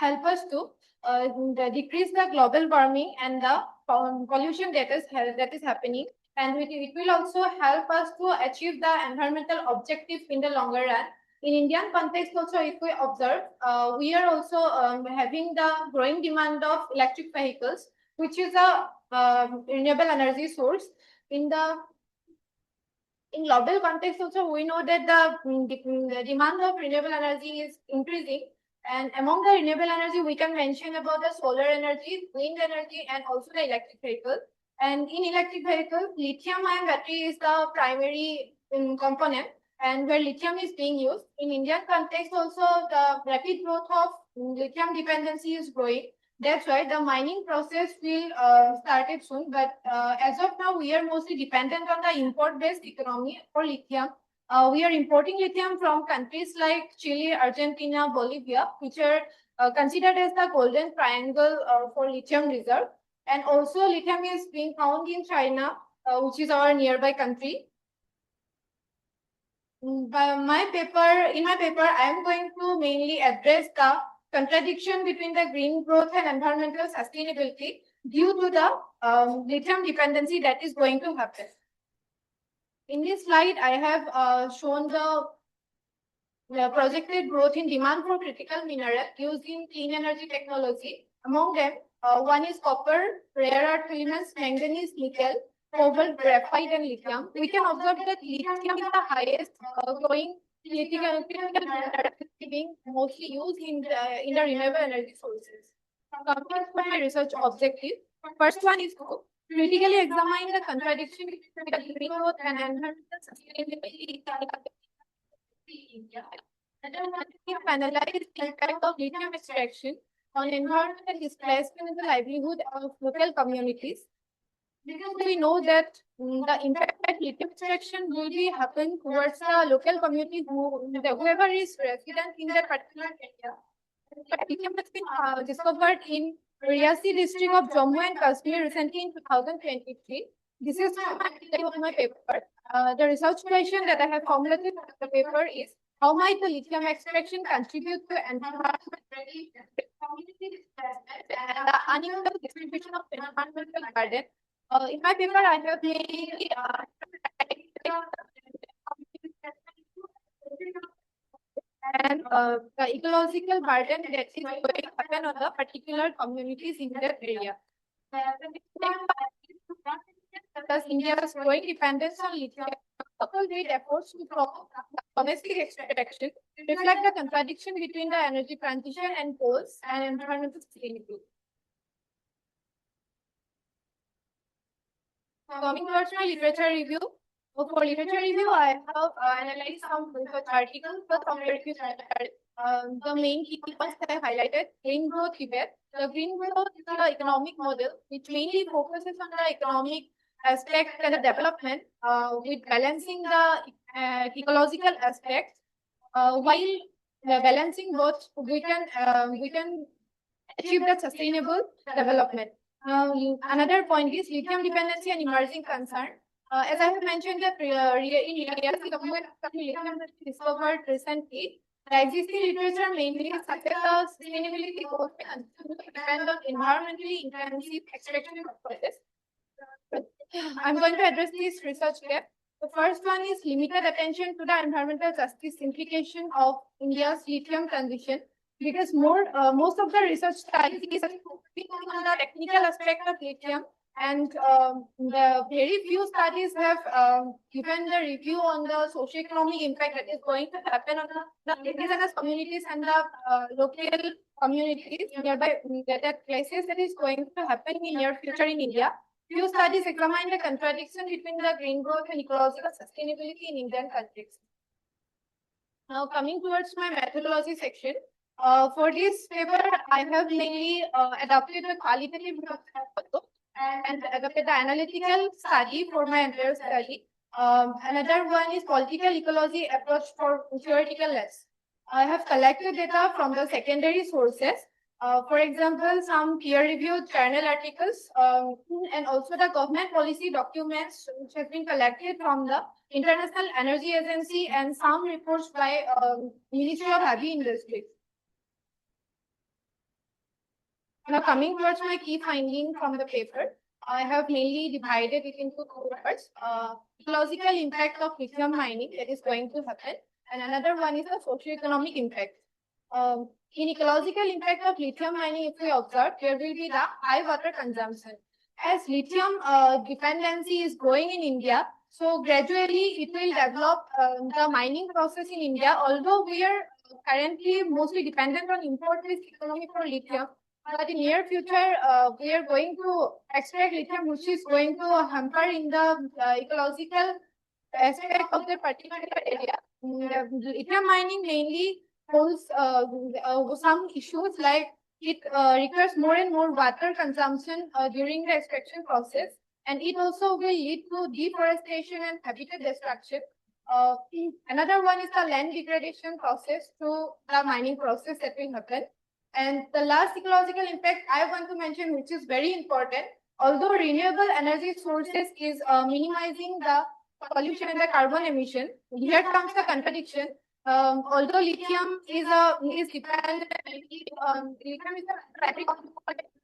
help us to decrease the global warming and the pollution that is happening, and it will also help us to achieve the environmental objectives in the longer run. In Indian context also, if we observe, we are also having the growing demand of electric vehicles, which is a renewable energy source. In global context also, we know that the demand of renewable energy is increasing. And among the renewable energy, we can mention about the solar energy, wind energy, and also the electric vehicle. And in electric vehicles, lithium-ion battery is the primary component, and where lithium is being used. In Indian context also, the rapid growth of lithium dependency is growing. That's why the mining process will start it soon. But as of now, we are mostly dependent on the import-based economy for lithium. We are importing lithium from countries like Chile, Argentina, Bolivia, which are considered as the golden triangle for lithium reserve. And also lithium is being found in China, which is our nearby country. In my paper, I am going to mainly address the contradiction between the green growth and environmental sustainability due to the lithium dependency that is going to happen. In this slide, I have shown the projected growth in demand for critical minerals used in clean energy technology. Among them, one is copper, rare earth elements, manganese, nickel, cobalt, graphite, and lithium. We can observe that lithium is the highest growing critical mineral being mostly used in the renewable energy sources. Coming to my research objective, first one is to critically examine the contradiction between green growth and environmental sustainability. Another one is to analyze the impact of lithium extraction on environmental displacement and the livelihood of local communities. Because we know that the impact of lithium extraction will be happen towards the local community whoever is resident in that particular area. Lithium has been discovered in Riyasi district of Jammu and Kashmir recently in 2023. This is my paper. The research question that I have formulated in the paper is, how might the lithium extraction contribute to environmental community displacement and the unequal distribution of environmental burden? In my paper, I have mainly and the ecological burden that is going to happen on the particular communities in that area. Thus, India's growing dependence on lithium, coupled with efforts to promote domestic extraction, reflect the contradiction between the energy transition and goals and environmental sustainability. Coming towards my literature review. For literature review, I have analyzed some research articles from research articles. The main key points that I highlighted: green growth debate. The green growth is the economic model which mainly focuses on the economic aspect and the development with balancing the ecological aspects. While balancing both, we can achieve the sustainable development. Another point is lithium dependency and emerging concern. As I have mentioned that in areas lithium was discovered recently, the existing literature mainly suggests the sustainability goals depend on environmentally intensive extraction process. I'm going to address this research gap. The first one is limited attention to the environmental justice implication of India's lithium transition, because most of the research studies is focusing on the technical aspect of lithium, and the very few studies have given the review on the socio-economic impact that is going to happen on the indigenous communities and the local communities nearby that places that is going to happen in near future in India. Few studies examine the contradiction between the green growth and ecological sustainability in Indian context. Now, coming towards my methodology section, for this paper, I have mainly adopted the qualitative approach and adopted the analytical study for my entire study. Another one is political ecology approach for theoretical less. I have collected data from the secondary sources For example, some peer-reviewed journal articles and also the government policy documents which have been collected from the International Energy Agency and some reports by Ministry of Heavy Industries. Now, coming towards my key finding from the paper, I have mainly divided it into two parts. Ecological impact of lithium mining that is going to happen, and another one is the socio-economic impact. In ecological impact of lithium mining, if we observe, there will be the high water consumption. As lithium dependency is growing in India, so gradually it will develop the mining process in India. Although we are currently mostly dependent on import-based economy for lithium, but in near future, we are going to extract lithium, which is going to hamper in the ecological aspect of the particular area. Lithium mining mainly holds some issues like it requires more and more water consumption during the extraction process, and it also will lead to deforestation and habitat destruction. Another one is the land degradation process through the mining process that will happen. And the last ecological impact I want to mention, which is very important, although renewable energy sources is minimizing the pollution and the carbon emission, here comes the contradiction. Although lithium is dependent, lithium is the primary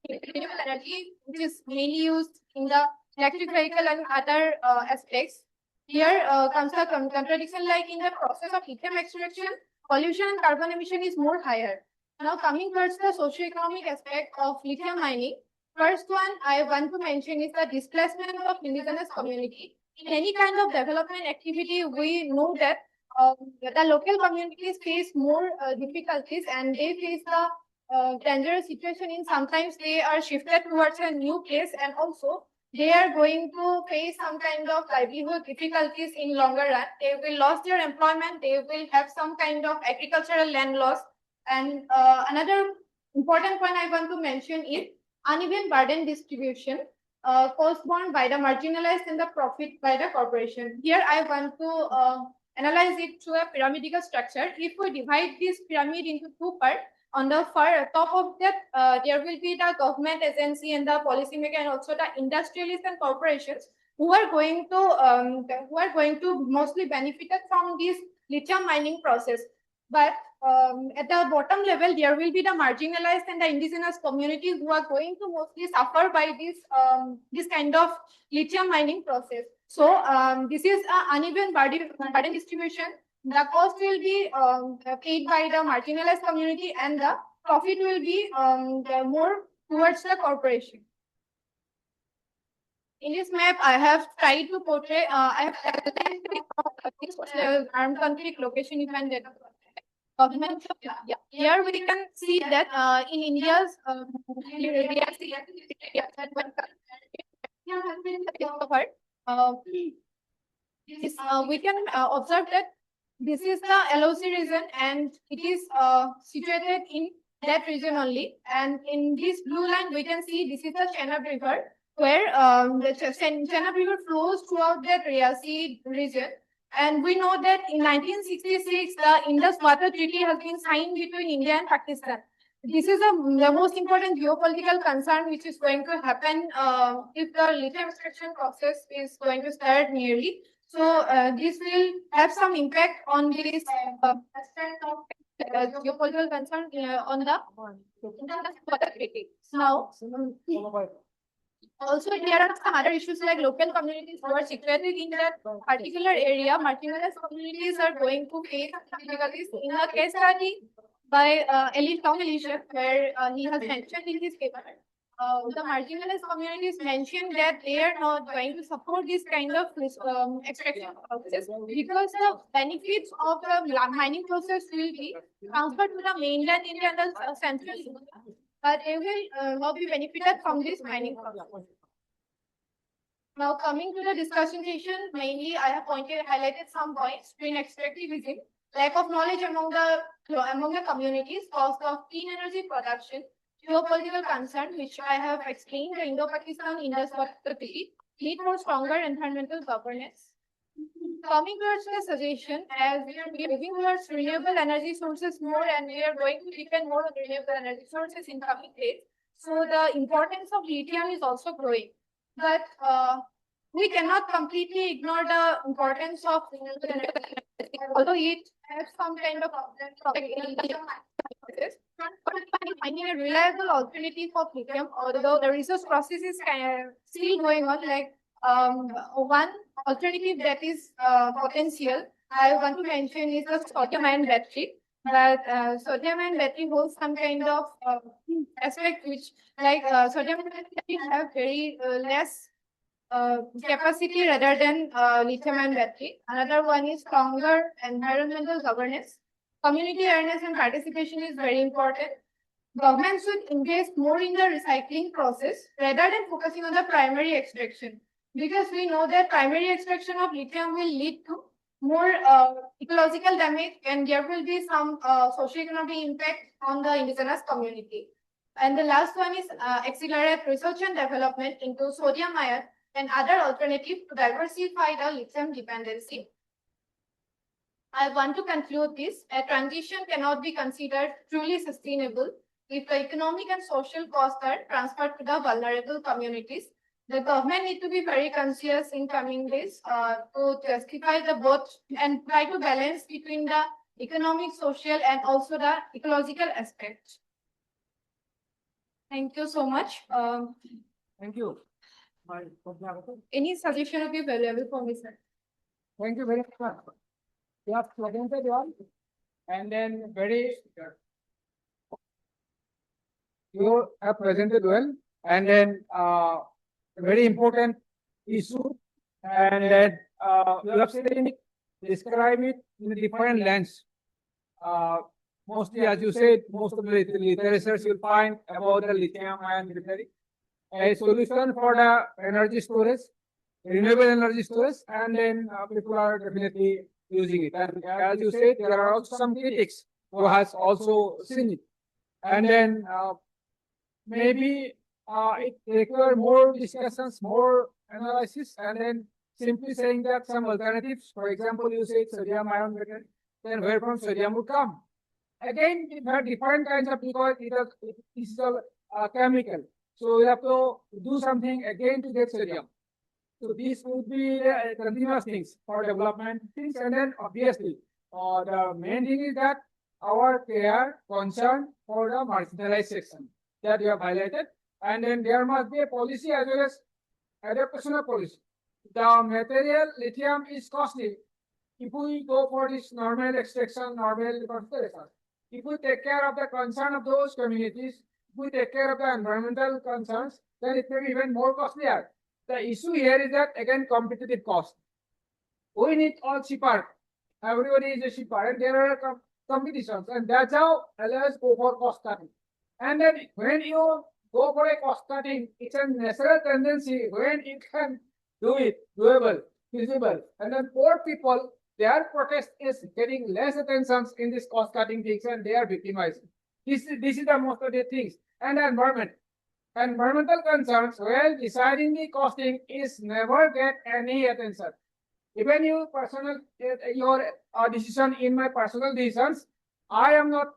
renewable energy, which is mainly used in the electric vehicle and other aspects. Here comes the contradiction, like in the process of lithium extraction, pollution and carbon emission is more higher. Now, coming towards the socio-economic aspect of lithium mining, first one I want to mention is the displacement of indigenous community. In any kind of development activity, we know that the local communities face more difficulties, and they face the dangerous situation in sometimes they are shifted towards a new place, and also they are going to face some kind of livelihood difficulties in longer run. They will lose their employment, they will have some kind of agricultural land loss. And another important point I want to mention is uneven burden distribution, cost borne by the marginalized and the profit by the corporation. Here I want to analyze it through a pyramidal structure. If we divide this pyramid into two parts, on the far top of that, there will be the government agency and the policymaker, and also the industrialists and corporations who are going to mostly benefited from this lithium mining process. But at the bottom level, there will be the marginalized and the indigenous communities who are going to mostly suffer by this kind of lithium mining process. So this is an uneven burden distribution. The cost will be paid by the marginalized community, and the profit will be more towards the corporation. In this map, I have tried to portray, I have armed conflict location event data. Government, yeah. Here we can see that in India's we can observe that this is the LOC region, and it is situated in that region only. And in this blue line, we can see this is the Chenab River, where the Chenab River flows throughout that Riyasi region. And we know that in 1966, the Indus Water Treaty has been signed between India and Pakistan. This is the most important geopolitical concern which is going to happen if the lithium extraction process is going to start nearly. So this will have some impact on this aspect of geopolitical concern on the Indus Water Treaty. Now, also, there are some other issues like local communities who are situated in that particular area. Marginalized communities are going to face difficulties. In a case study by Elite Town Elisha, where he has mentioned in his paper, the marginalized communities mentioned that they are not going to support this kind of extraction process because the benefits of the mining process will be transferred to the mainland India and the central India, but they will not be benefited from this mining process. Now, coming to the discussion session, mainly I have highlighted some points: green extractivism, lack of knowledge among the communities, cost of clean energy production, geopolitical concern, which I have explained, the Indo-Pakistan Indus Water Treaty, need for stronger environmental governance. Coming towards the suggestion, as we are moving towards renewable energy sources more and we are going to depend more on renewable energy sources in coming days, so the importance of lithium is also growing. But we cannot completely ignore the importance of renewable energy, although it has some kind of finding a reliable alternative of lithium, although the research process is still going on. Like one alternative that is potential, I want to mention is the sodium-ion battery. But sodium-ion battery holds some kind of aspect which, like sodium-ion battery have very less capacity rather than lithium-ion battery. Another one is stronger environmental governance. Community awareness and participation is very important. Government should invest more in the recycling process rather than focusing on the primary extraction, because we know that primary extraction of lithium will lead to more ecological damage and there will be some socio-economic impact on the indigenous community. And the last one is accelerate research and development into sodium ion and other alternatives to diversify the lithium dependency. I want to conclude this. A transition cannot be considered truly sustainable if the economic and social costs are transferred to the vulnerable communities. The government need to be very conscious in coming days to justify the both and try to balance between the economic, social, and also the ecological aspect. Thank you so much. Thank you. Any suggestion would be valuable for me, sir. Thank you very much. You have presented one, and then you have presented well, and then very important issue, and then you have said describe it in a different lens. Mostly, as you said, most of the literature you'll find about the lithium ion battery, a solution for the energy storage, renewable energy storage, and then people are definitely using it. And as you said, there are also some critics who has also seen it. And then maybe it requires more discussions, more analysis, and then simply saying that some alternatives, for example, you said sodium ion battery, then where from sodium would come? Again, it had different kinds of, because it is a chemical. So we have to do something again to get sodium. So these would be the continuous things for development things, and then obviously the main thing is that our care, concern for the marginalized section that we have highlighted, and then there must be a policy as well as adaptation of policy. The material lithium is costly. If we go for this normal extraction, normal consideration, if we take care of the concern of those communities, if we take care of the environmental concerns, then it may be even more costlier. The issue here is that, again, competitive cost. We need all cheaper. Everybody is a cheaper, and there are competitions, and that's how allows go for cost cutting. And then when you go for a cost cutting, it's a natural tendency when you can do it, doable, feasible. And then poor people, their protest is getting less attention in this cost cutting things, and they are victimized. This is the most of the things. And the environment. Environmental concerns, well, deciding the costing is never get any attention. Even your personal, your decision in my personal decisions, I am not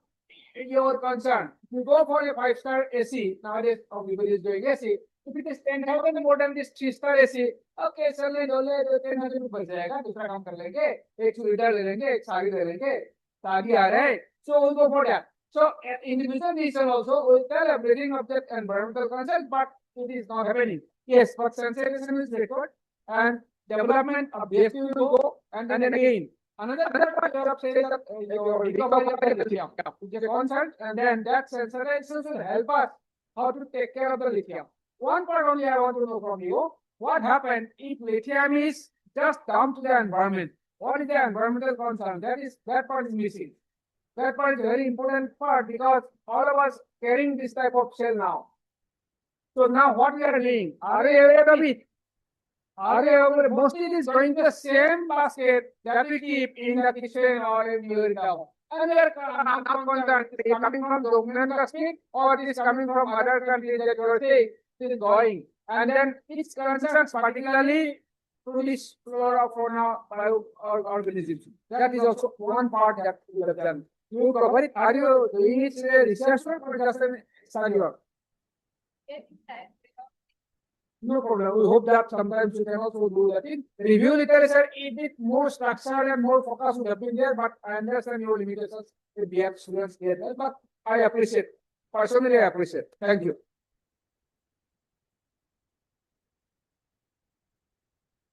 your concern. You go for a 5-star AC, nowadays everybody is doing AC. If it is 10,000 more than this 3-star AC, okay, चलने दो ले 10,000 रुपये बच जाएगा, दूसरा काम कर लेंगे, एक स्वेटर ले लेंगे, एक साड़ी ले लेंगे, साड़ी आ रहा है, so we'll go for that. So individual decision also will tell everything of that environmental concern, but it is not happening. Yes, but sensitization is required, and development obviously will go, and then again. Another part of saying that your recovery lithium, which is concerned, and then that sensitization will help us how to take care of the lithium. One part only I want to know from you, what happened if lithium is just dumped to the environment? What is the environmental concern? That part is missing. That part is a very important part, because all of us carrying this type of shell now. So now what we are doing? Are we aware of it? Are we aware? Mostly it is going to the same basket that we keep in the kitchen or in your house. And we are coming from Dominion Kashmir, or it is coming from other countries that you are saying it is going. And then it concerns particularly to this flora, fauna, organisms. That is also one part that we have done. You cover it. Are you doing it in a research work or just a study work? No problem. We hope that sometimes you can also do that. In review literature, a bit more structured and more focus would have been there, but I understand your limitations if we have students here. But I appreciate. Personally, I appreciate. Thank you.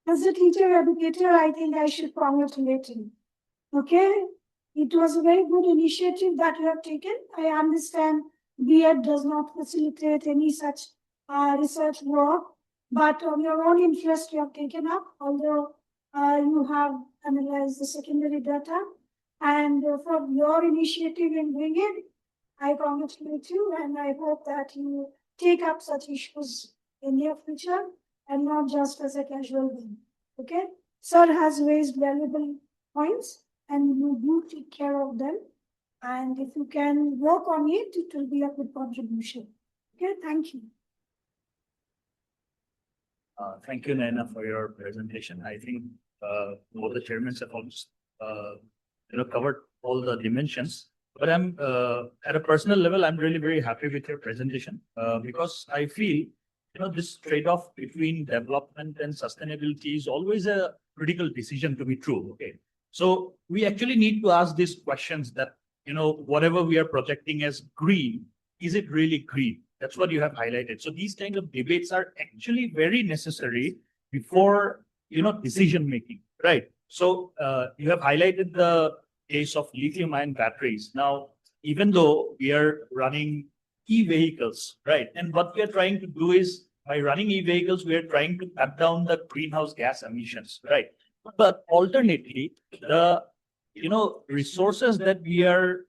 As a teacher educator, I think I should congratulate you. Okay? It was a very good initiative that you have taken. I understand BEd does not facilitate any such research work, but on your own interest you have taken up, although you have analyzed the secondary data. And for your initiative in doing it, I congratulate you, and I hope that you take up such issues in near future and not just as a casual one. Okay? Sir has raised valuable points and you do take care of them. And if you can work on it, it will be a good contribution. Okay, thank you. Thank you, Nayana, for your presentation. I think both the chairmen have almost covered all the dimensions. But I'm at a personal level, I'm really very happy with your presentation because I feel this trade-off between development and sustainability is always a critical decision to be true. Okay, so we actually need to ask these questions that whatever we are projecting as green, is it really green? That's what you have highlighted. So these kind of debates are actually very necessary before decision making, right? So you have highlighted the case of lithium-ion batteries. Now, even though we are running e-vehicles, right? And what we are trying to do is by running e-vehicles, we are trying to cut down the greenhouse gas emissions, right? But alternately, the resources that we are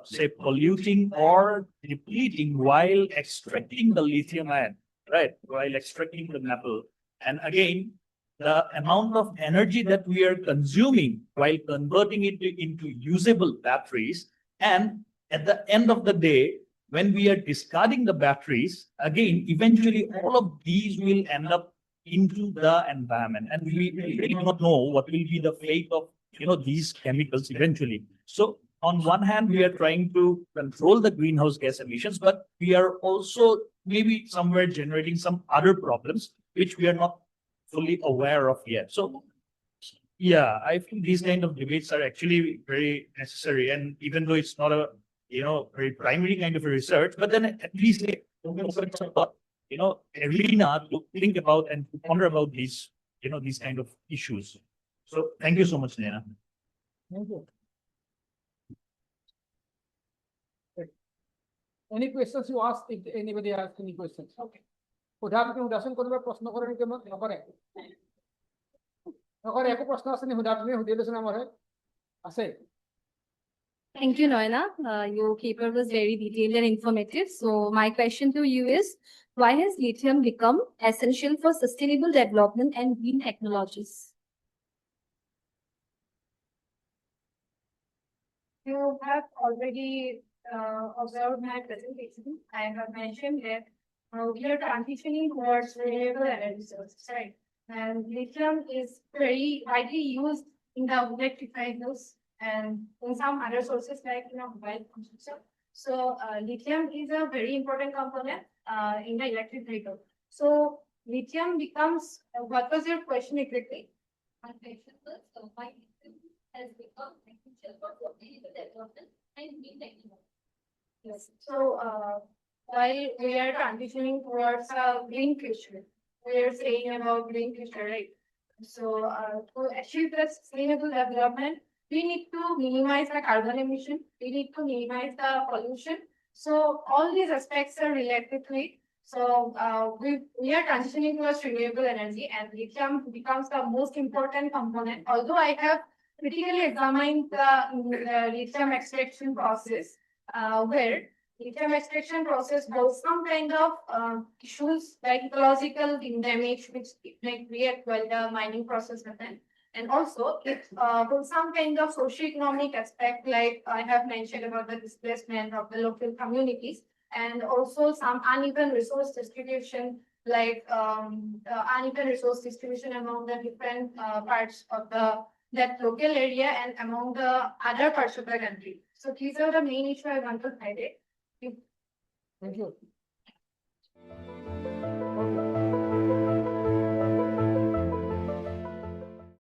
say polluting or depleting while extracting the lithium ion, right? While extracting the metal, and again, the amount of energy that we are consuming while converting it into usable batteries, and at the end of the day, when we are discarding the batteries, again, eventually all of these will end up into the environment, and we really do not know what will be the fate of these chemicals eventually. So on one hand, we are trying to control the greenhouse gas emissions, but we are also maybe somewhere generating some other problems which we are not fully aware of yet. So yeah, I think these kind of debates are actually very necessary. And even though it's not a very primary kind of a research, but then at least arena to think about and to ponder about these these kind of issues. So thank you so much, Nayana. Thank you. Any questions you ask? If anybody asks any questions, okay. হুদাকে হুদাসন কোনোবা প্ৰশ্ন কৰে নেকি? মোক নকৰে একো প্ৰশ্ন আছে নি? হুদা তুমি সুধিলেচোন আমাৰ আছে। Thank you, Nayana. Your paper was very detailed and informative. So my question to you is, why has lithium become essential for sustainable development and green technologies? You have already observed my presentation. I have mentioned that we are transitioning towards renewable energy sources, right? And lithium is very widely used in the electric vehicles and in some other sources like mobile consumption. So lithium is a very important component in the electric vehicle. So lithium becomes, what was your question exactly? My question was, why lithium has become essential for sustainable development and green technology? Yes. So while we are transitioning towards a green future, we are saying about green future, right? So to achieve the sustainable development, we need to minimize the carbon emission. We need to minimize the pollution. So all these aspects are related to it. So we are transitioning towards renewable energy, and lithium becomes the most important component. Although I have critically examined the lithium extraction process, where lithium extraction process holds some kind of issues like ecological damage, which may create while the mining process happens. And also it holds some kind of socio-economic aspect, like I have mentioned about the displacement of the local communities, and also some uneven resource distribution like uneven resource distribution among the different parts of that local area and among the other parts of the country. So these are the main issues I want to highlight. Thank you.